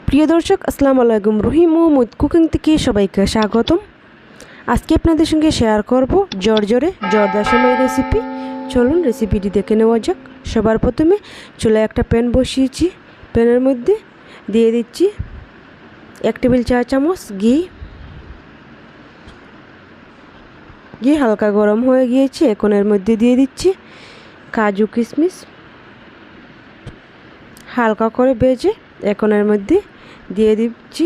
প্রিয় দর্শক, আসসালামু আলাইকুম। রুহি মোহাম্মদ কুকিং থেকে সবাইকে স্বাগতম। আজকে আপনাদের সঙ্গে শেয়ার করব ঝরঝরে জর্দা সেমাই রেসিপি। চলুন রেসিপিটি দেখে নেওয়া যাক। সবার প্রথমে চুলায় একটা প্যান বসিয়েছি। প্যানের মধ্যে দিয়ে দিচ্ছি 1 টেবিল চা চামচ ঘি। ঘি হালকা গরম হয়ে গিয়েছে। এখন এর মধ্যে দিয়ে দিচ্ছি কাজু কিশমিশ হালকা করে ভেজে। এখন এর মধ্যে দিয়ে দিচ্ছি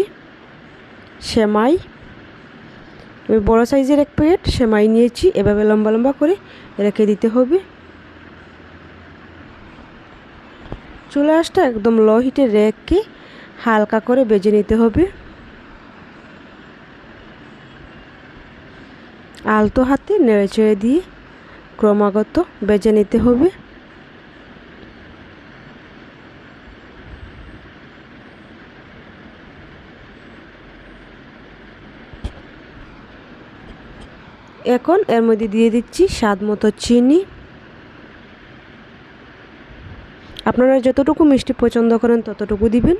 সেমাই। আমি বড় সাইজের 1 প্যাকেট সেমাই নিয়েছি। এভাবে লম্বা লম্বা করে রেখে দিতে হবে। চুলা আঁচটা একদম লো হিটে রেখে হালকা করে ভেজে নিতে হবে। আলতো হাতে নেড়ে চেড়ে দিয়ে ক্রমাগত ভেজে নিতে হবে। এখন এর মধ্যে দিয়ে দিচ্ছি স্বাদ মতো চিনি। আপনারা যতটুকু মিষ্টি পছন্দ করেন ততটুকু দিবেন।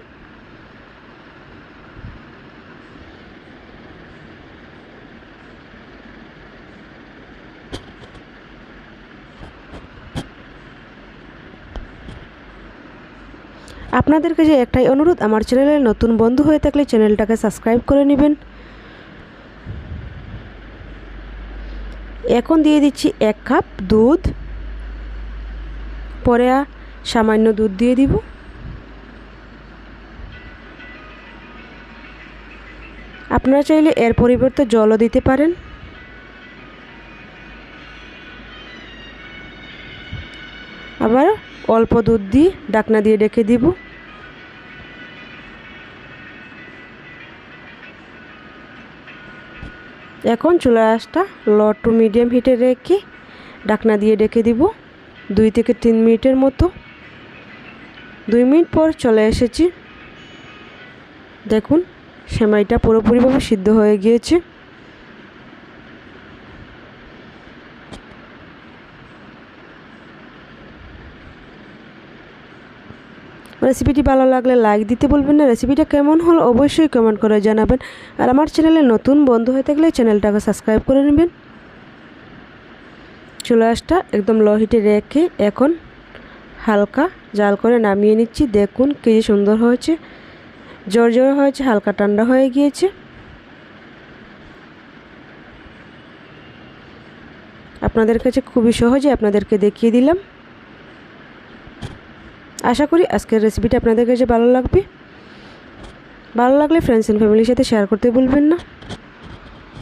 আপনাদের কাছে একটাই অনুরোধ, আমার চ্যানেলের নতুন বন্ধু হয়ে থাকলে চ্যানেলটাকে সাবস্ক্রাইব করে নেবেন। এখন দিয়ে দিচ্ছি 1 কাপ দুধ। পরে সামান্য দুধ দিয়ে দিব। আপনারা চাইলে এর পরিবর্তে জলও দিতে পারেন। আবার অল্প দুধ দিয়ে ঢাকনা দিয়ে ঢেকে দিব। এখন চুলার আঁচটা লো টু মিডিয়াম হিটে রেখে ঢাকনা দিয়ে ঢেকে দিব 2 থেকে 3 মিনিটের মতো। 2 মিনিট পর চলে এসেছি। দেখুন সেমাইটা পুরোপুরিভাবে সিদ্ধ হয়ে গিয়েছে। রেসিপিটি ভালো লাগলে লাইক দিতে বলবেন না। রেসিপিটা কেমন হলো অবশ্যই কমেন্ট করে জানাবেন। আর আমার চ্যানেলে নতুন বন্ধু হয়ে থাকলে চ্যানেলটাকে সাবস্ক্রাইব করে নেবেন। চুলা আঁচটা একদম লো হিটে রেখে এখন হালকা জাল করে নামিয়ে নিচ্ছি। দেখুন কি সুন্দর হয়েছে, ঝরঝরে হয়েছে, হালকা ঠান্ডা হয়ে গিয়েছে। আপনাদের কাছে খুবই সহজে আপনাদেরকে দেখিয়ে দিলাম। আশা করি আজকের রেসিপিটা আপনাদের কাছে ভালো লাগবে। ভালো লাগলে ফ্রেন্ডস এন্ড ফ্যামিলির সাথে শেয়ার করতে ভুলবেন না।